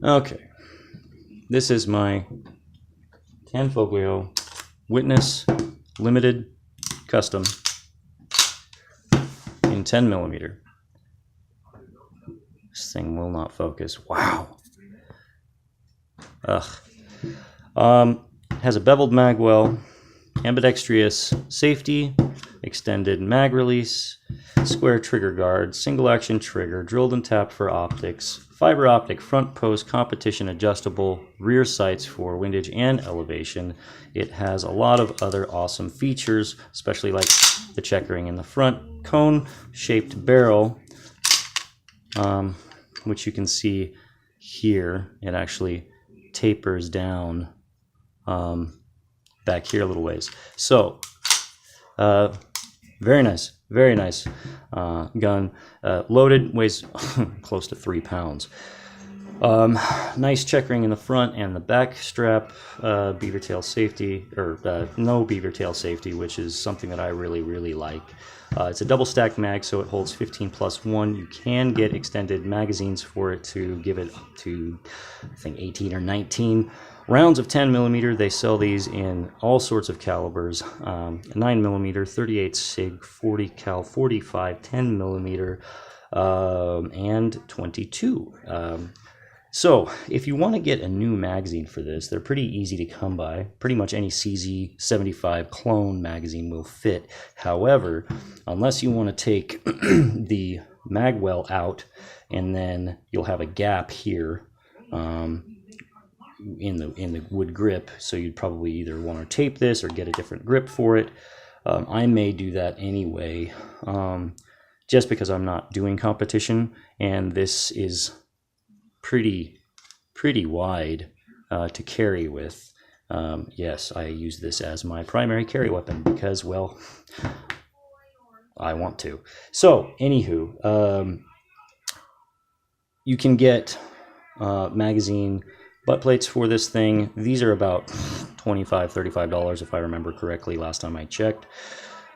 Okay, this is my Tanfoglio Witness Limited Custom in 10mm. This thing will not focus. Wow. Ugh. Has a beveled mag well, ambidextrous safety, extended mag release, square trigger guard, single action trigger, drilled and tapped for optics, fiber optic front post competition adjustable, rear sights for windage and elevation. It has a lot of other awesome features, especially like the checkering in the front, cone shaped barrel, which you can see here. It actually tapers down back here a little ways. So very nice gun. Loaded, weighs close to 3 pounds. Nice checkering in the front and the back strap. Beaver tail safety, or no beaver tail safety, which is something that I really like. It's a double stack mag, so it holds 15+1. You can get extended magazines for it to give it up to, I think, 18 or 19 rounds of 10mm. They sell these in all sorts of calibers: 9mm, 38 sig, 40 cal, 45, 10mm, and 22. So if you want to get a new magazine for this, they're pretty easy to come by. Pretty much any CZ75 clone magazine will fit. However, unless you want to take the mag well out, and then you'll have a gap here in the wood grip, so you'd probably either want to tape this or get a different grip for it. I may do that anyway, just because I'm not doing competition, and this is pretty wide to carry with. Yes, I use this as my primary carry weapon because, well, I want to. So anywho, you can get magazine butt plates for this thing. These are about $25-$35 if I remember correctly last time I checked.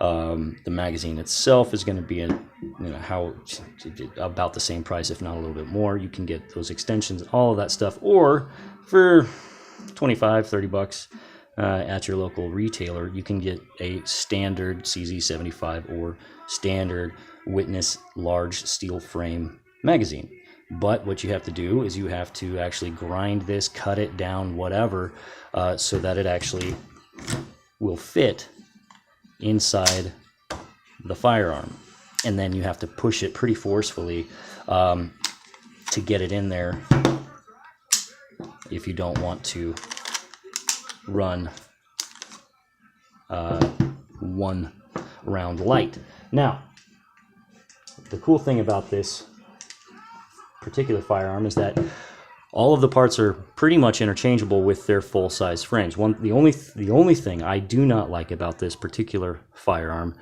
The magazine itself is going to be about the same price, if not a little bit more. You can get those extensions, all of that stuff, or for $25-$30 at your local retailer, you can get a standard CZ75 or standard Witness large steel frame magazine. But what you have to do is you have to actually grind this, cut it down, whatever, so that it actually will fit inside the firearm. And then you have to push it pretty forcefully to get it in there if you don't want to run one round light. Now, the cool thing about this particular firearm is that all of the parts are pretty much interchangeable with their full-size frames. The only thing I do not like about this particular firearm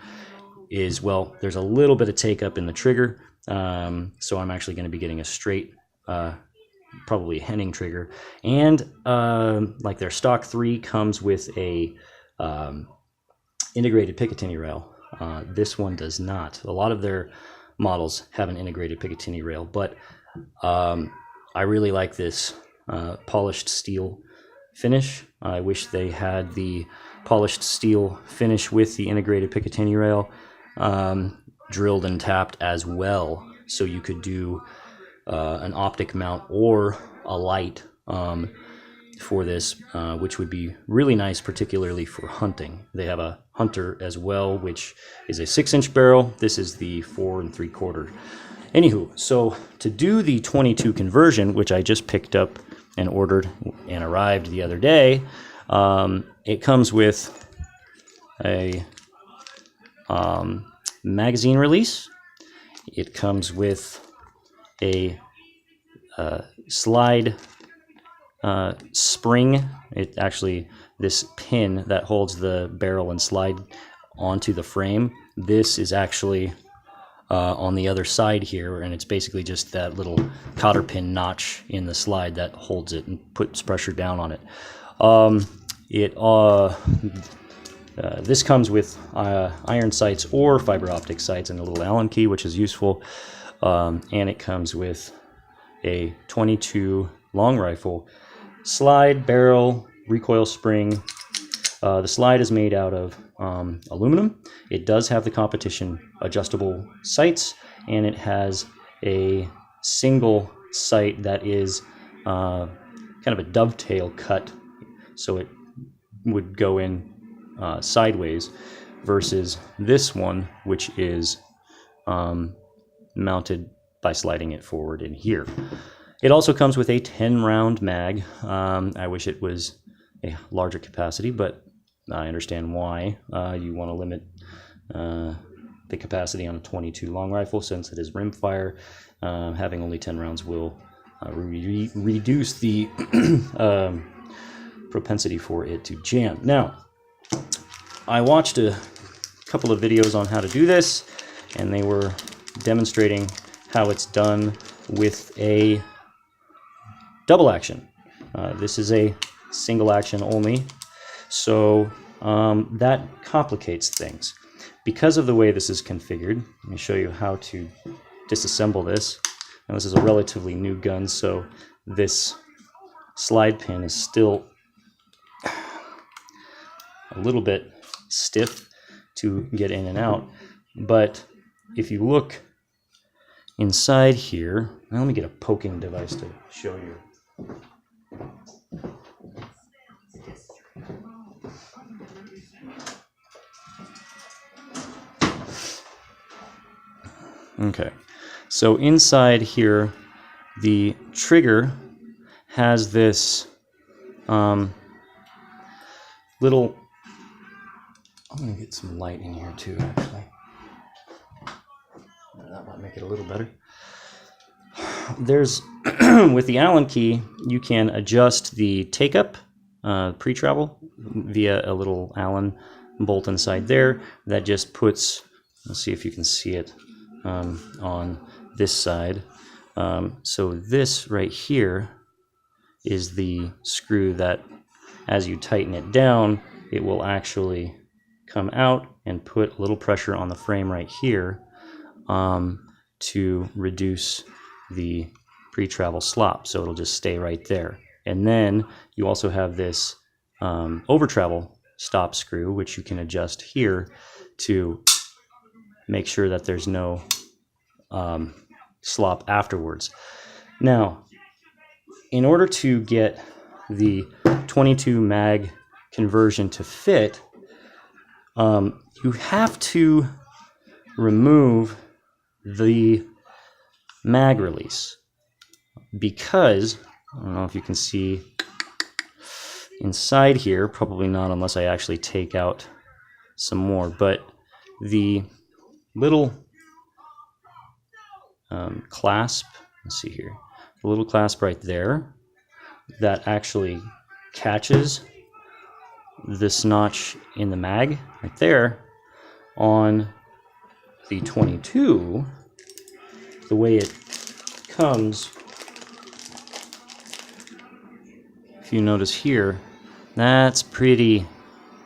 is, well, there's a little bit of take up in the trigger, so I'm actually going to be getting a straight, probably a Henning trigger, and like their stock 3 comes with a integrated Picatinny rail. This one does not. A lot of their models have an integrated Picatinny rail, but I really like this polished steel finish. I wish they had the polished steel finish with the integrated Picatinny rail drilled and tapped as well, so you could do an optic mount or a light for this, which would be really nice, particularly for hunting. They have a Hunter as well, which is a 6-inch barrel. This is the 4 3/4. Anywho, so to do the 22 conversion, which I just picked up and ordered and arrived the other day, it comes with a magazine release. It comes with a slide spring. It actually, this pin that holds the barrel and slide onto the frame, this is actually on the other side here, and it's basically just that little cotter pin notch in the slide that holds it and puts pressure down on it. This comes with iron sights or fiber optic sights and a little Allen key, which is useful, and it comes with a 22 long rifle. Slide, barrel, recoil spring. The slide is made out of aluminum. It does have the competition adjustable sights, and it has a single sight that is kind of a dovetail cut, so it would go in sideways, versus this one, which is mounted by sliding it forward in here. It also comes with a 10-round mag. I wish it was a larger capacity, but I understand why you want to limit the capacity on a 22 long rifle, since it is rimfire. Having only 10 rounds will reduce the propensity for it to jam. Now, I watched a couple of videos on how to do this, and they were demonstrating how it's done with a double action. This is a single action only, so that complicates things. Because of the way this is configured, let me show you how to disassemble this. Now, this is a relatively new gun, so this slide pin is still a little bit stiff to get in and out. But if you look inside here, now let me get a poking device to show you. Okay, so inside here, the trigger has this little, I'm going to get some light in here too, actually. That might make it a little better. There's, with the Allen key, you can adjust the take-up pre-travel via a little Allen bolt inside there that just puts, let's see if you can see it on this side. So this right here is the screw that, as you tighten it down, it will actually come out and put a little pressure on the frame right here to reduce the pre-travel slop, so it'll just stay right there. And then you also have this over-travel stop screw, which you can adjust here to make sure that there's no slop afterwards. Now, in order to get the 22 mag conversion to fit, you have to remove the mag release, because I don't know if you can see inside here, probably not unless I actually take out some more, but the little clasp, let's see here, the little clasp right there that actually catches this notch in the mag right there on the 22, the way it comes, if you notice here, that's pretty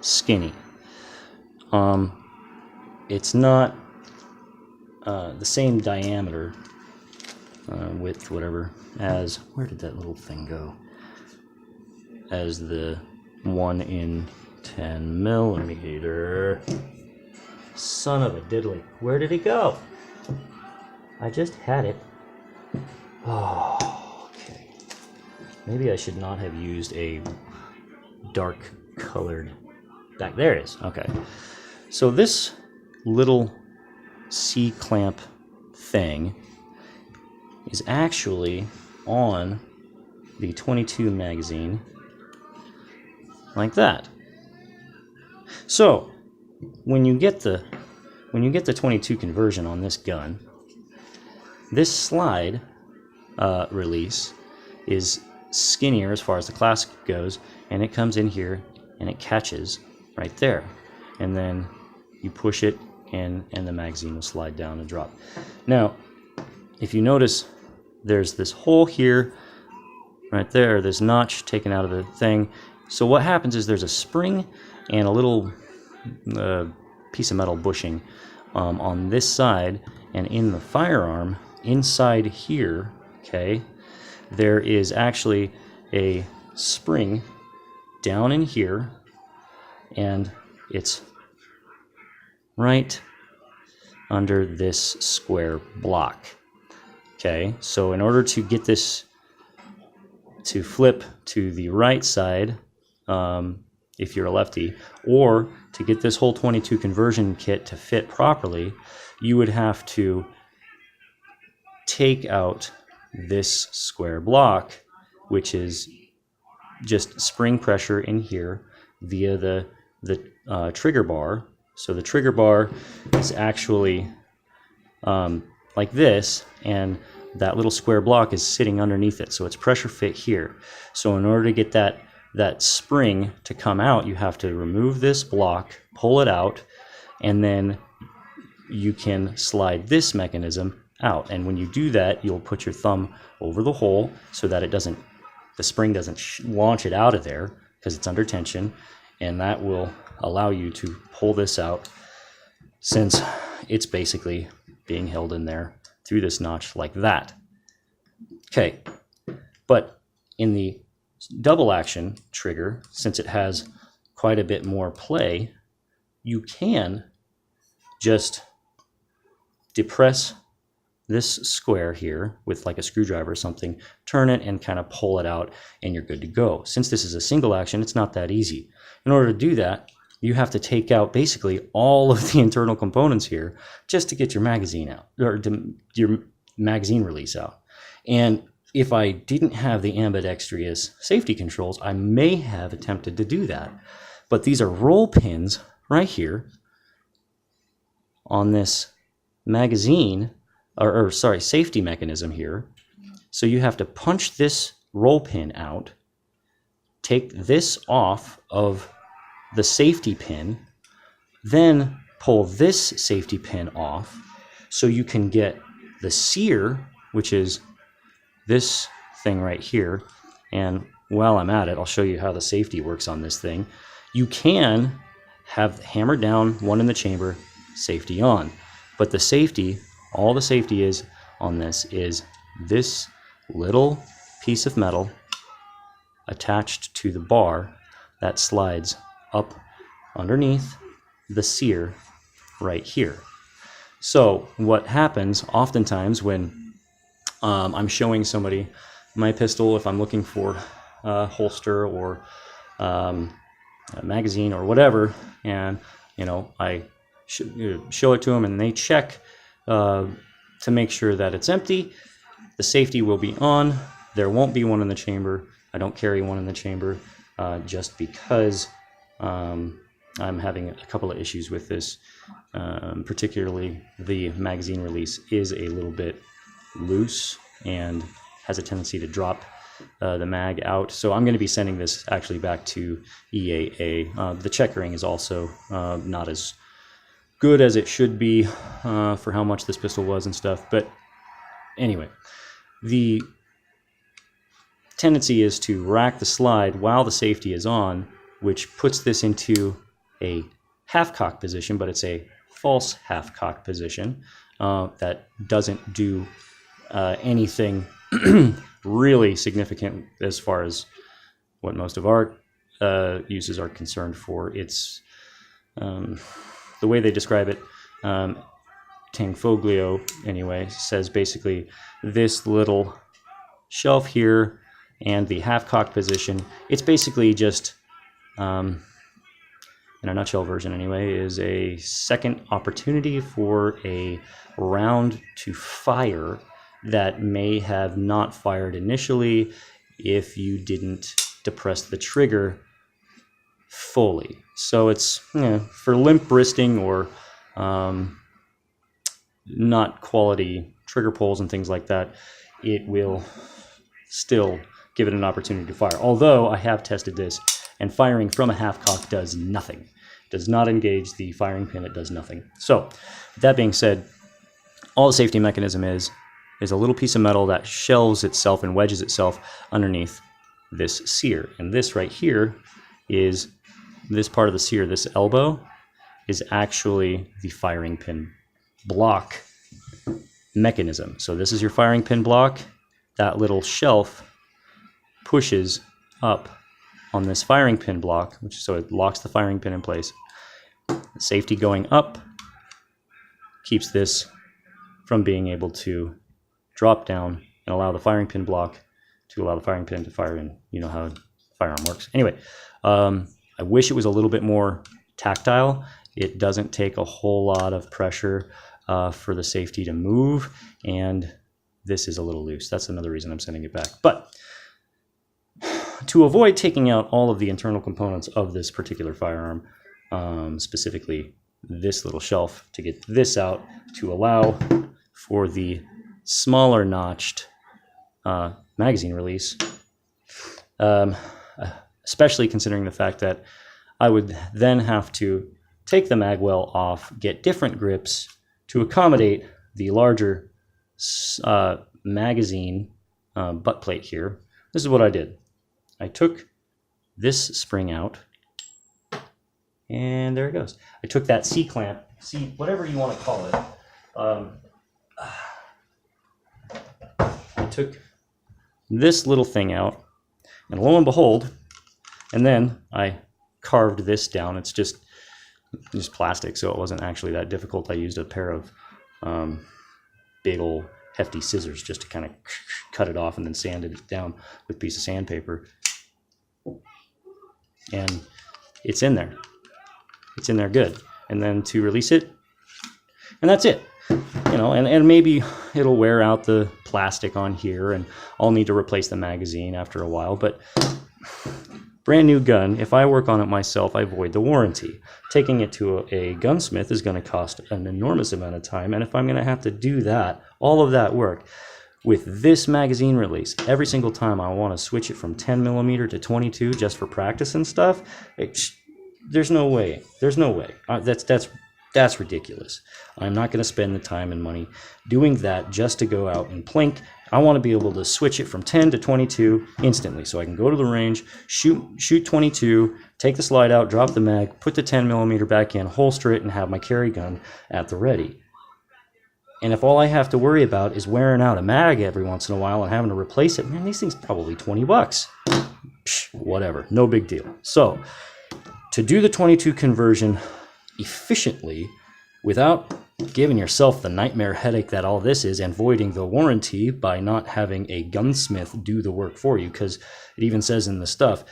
skinny. It's not the same diameter, width, whatever, as, where did that little thing go? As the 1 in 10 millimeter. Son of a diddly. Where did it go? I just had it. Oh, okay. Maybe I should not have used a dark colored back. There it is. Okay. So this little C-clamp thing is actually on the 22 magazine like that. So when you get the 22 conversion on this gun, this slide release is skinnier as far as the clasp goes, and it comes in here and it catches right there, and then you push it in and the magazine will slide down and drop. Now, if you notice, there's this hole here right there, this notch taken out of the thing. So what happens is there's a spring and a little piece of metal bushing on this side, and in the firearm inside here, okay, there is actually a spring down in here, and it's right under this square block. Okay, so in order to get this to flip to the right side, if you're a lefty, or to get this whole 22 conversion kit to fit properly, you would have to take out this square block, which is just spring pressure in here via the trigger bar. So the trigger bar is actually like this, and that little square block is sitting underneath it, so it's pressure fit here. So in order to get that spring to come out, you have to remove this block, pull it out, and then you can slide this mechanism out. And when you do that, you'll put your thumb over the hole so that the spring doesn't launch it out of there because it's under tension, and that will allow you to pull this out, since it's basically being held in there through this notch like that. Okay, but in the double action trigger, since it has quite a bit more play, you can just depress this square here with like a screwdriver or something, turn it and kind of pull it out, and you're good to go. Since this is a single action, it's not that easy. In order to do that, you have to take out basically all of the internal components here just to get your magazine out, or your magazine release out. And if I didn't have the ambidextrous safety controls, I may have attempted to do that. But these are roll pins right here on this magazine, or sorry, safety mechanism here. So you have to punch this roll pin out, take this off of the safety pin, then pull this safety pin off so you can get the sear, which is this thing right here. And while I'm at it, I'll show you how the safety works on this thing. You can have hammer down, one in the chamber, safety on. But the safety, all the safety is on this is this little piece of metal attached to the bar that slides up underneath the sear right here. So what happens oftentimes when I'm showing somebody my pistol, if I'm looking for a holster or a magazine or whatever, and I show it to them and they check to make sure that it's empty, the safety will be on. There won't be one in the chamber. I don't carry one in the chamber just because I'm having a couple of issues with this. Particularly the magazine release is a little bit loose and has a tendency to drop the mag out. So I'm going to be sending this actually back to EAA. The checkering is also not as good as it should be for how much this pistol was and stuff. But anyway, the tendency is to rack the slide while the safety is on, which puts this into a half-cock position, but it's a false half-cock position that doesn't do anything really significant as far as what most of our uses are concerned for. It's the way they describe it, Tanfoglio anyway, says basically this little shelf here and the half-cock position, it's basically just, in a nutshell version anyway, is a second opportunity for a round to fire that may have not fired initially if you didn't depress the trigger fully. So it's for limp wristing or not quality trigger pulls and things like that, it will still give it an opportunity to fire. Although I have tested this, and firing from a half-cock does nothing. It does not engage the firing pin, it does nothing. So, that being said, all the safety mechanism is a little piece of metal that shelves itself and wedges itself underneath this sear. And this right here is, this part of the sear, this elbow, is actually the firing pin block mechanism. So this is your firing pin block, that little shelf pushes up on this firing pin block, so it locks the firing pin in place. The safety going up keeps this from being able to drop down and allow the firing pin block to allow the firing pin to fire in. You know how a firearm works. Anyway, I wish it was a little bit more tactile. It doesn't take a whole lot of pressure for the safety to move, and this is a little loose. That's another reason I'm sending it back. But to avoid taking out all of the internal components of this particular firearm, specifically this little shelf, to get this out to allow for the smaller notched magazine release, especially considering the fact that I would then have to take the magwell off, get different grips to accommodate the larger magazine butt plate here. This is what I did. I took this spring out, and there it goes. I took that C-clamp, whatever you want to call it. I took this little thing out, and lo and behold, and then I carved this down. It's just plastic, so it wasn't actually that difficult. I used a pair of big old hefty scissors just to kind of cut it off, and then sanded it down with a piece of sandpaper. And it's in there. It's in there good. And then to release it, and that's it. You know, and maybe it'll wear out the plastic on here, and I'll need to replace the magazine after a while, but brand new gun, if I work on it myself, I void the warranty. Taking it to a gunsmith is going to cost an enormous amount of time, and if I'm going to have to do that, all of that work, with this magazine release, every single time I want to switch it from 10mm to 22 just for practice and stuff, there's no way. There's no way. That's ridiculous. I'm not going to spend the time and money doing that just to go out and plink. I want to be able to switch it from 10 to 22 instantly, so I can go to the range, shoot 22, take the slide out, drop the mag, put the 10mm back in, holster it, and have my carry gun at the ready. And if all I have to worry about is wearing out a mag every once in a while and having to replace it, man, these things probably $20. Psh, whatever, no big deal. So, to do the 22 conversion efficiently without giving yourself the nightmare headache that all this is, and voiding the warranty by not having a gunsmith do the work for you, because it even says in the stuff,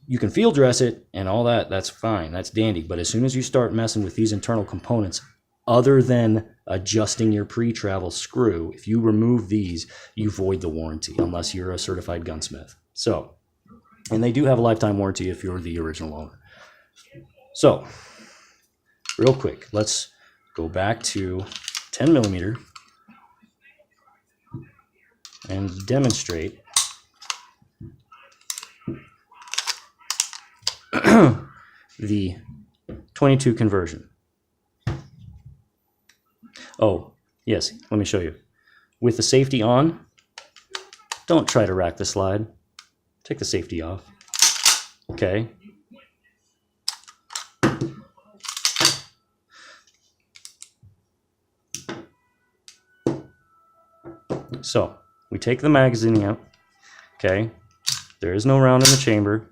you can field dress it and all that, that's fine, that's dandy, but as soon as you start messing with these internal components, other than adjusting your pre-travel screw, if you remove these, you void the warranty unless you're a certified gunsmith. So, and they do have a lifetime warranty if you're the original owner. So, real quick, let's go back to 10mm and demonstrate the 22 conversion. Oh, yes, let me show you. With the safety on, don't try to rack the slide. Take the safety off. Okay. So, we take the magazine out, okay, there is no round in the chamber.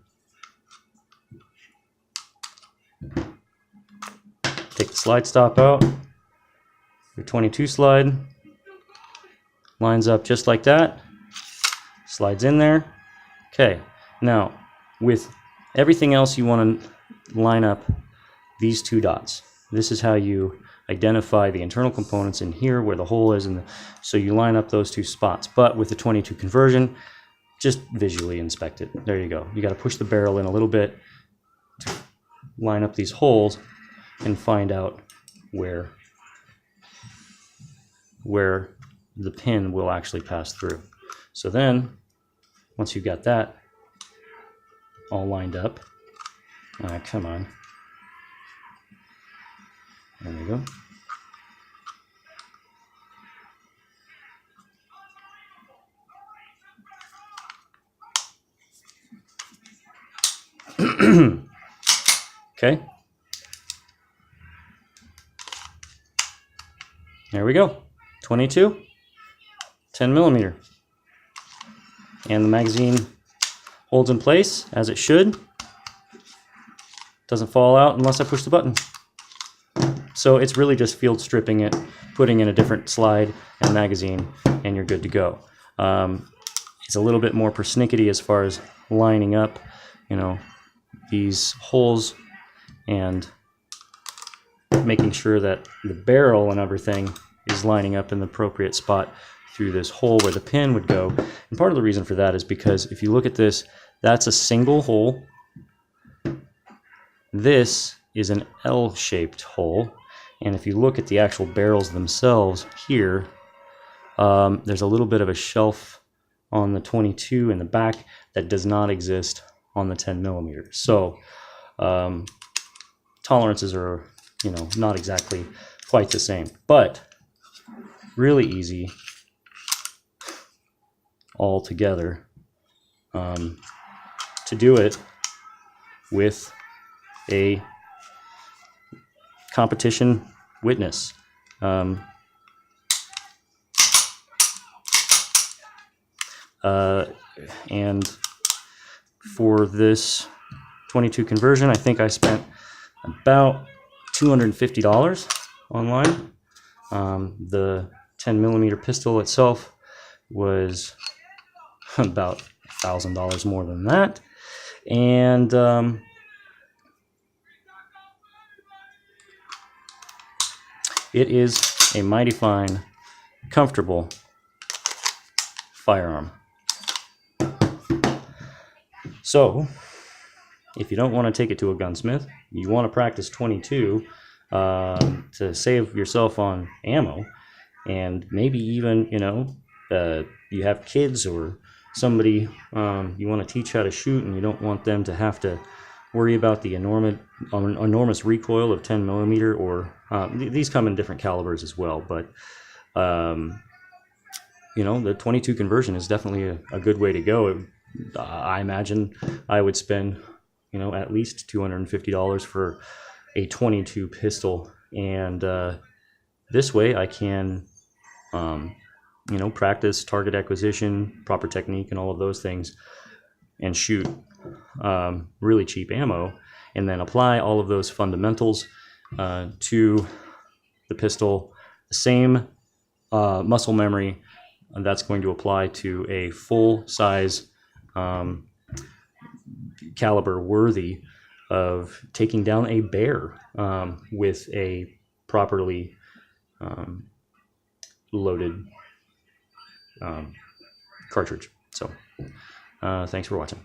Take the slide stop out, your 22 slide, lines up just like that, slides in there. Okay, now, with everything else you want to line up these two dots. This is how you identify the internal components in here where the hole is, so you line up those two spots. But with the 22 conversion, just visually inspect it. There you go. You got to push the barrel in a little bit to line up these holes and find out where the pin will actually pass through. So then, once you've got that all lined up, come on. There we go. Okay. There we go. 22, 10mm. and the magazine holds in place as it should. Doesn't fall out unless I push the button. So it's really just field stripping it, putting in a different slide and magazine, and you're good to go. It's a little bit more persnickety as far as lining up, you know, these holes and making sure that the barrel and everything is lining up in the appropriate spot through this hole where the pin would go. And part of the reason for that is because if you look at this, that's a single hole. This is an L-shaped hole. And if you look at the actual barrels themselves here, there's a little bit of a shelf on the 22 in the back that does not exist on the 10 millimeter. So tolerances are, you know, not exactly quite the same, but really easy all together to do it with a competition witness. And for this 22 conversion, I think I spent about $250 online. The 10 millimeter pistol itself was about $1,000 more than that. And it is a mighty fine, comfortable firearm. So, if you don't want to take it to a gunsmith, you want to practice 22 to save yourself on ammo, and maybe even, you know, you have kids or somebody you want to teach how to shoot, and you don't want them to have to worry about the enormous recoil of 10 millimeter, or these come in different calibers as well, but you know, the 22 conversion is definitely a good way to go. I imagine I would spend, you know, at least $250 for a 22 pistol, and this way I can, you know, practice target acquisition, proper technique, and all of those things, and shoot really cheap ammo, and then apply all of those fundamentals to the pistol. The same muscle memory that's going to apply to a full-size caliber worthy of taking down a bear with a properly loaded cartridge. So thanks for watching.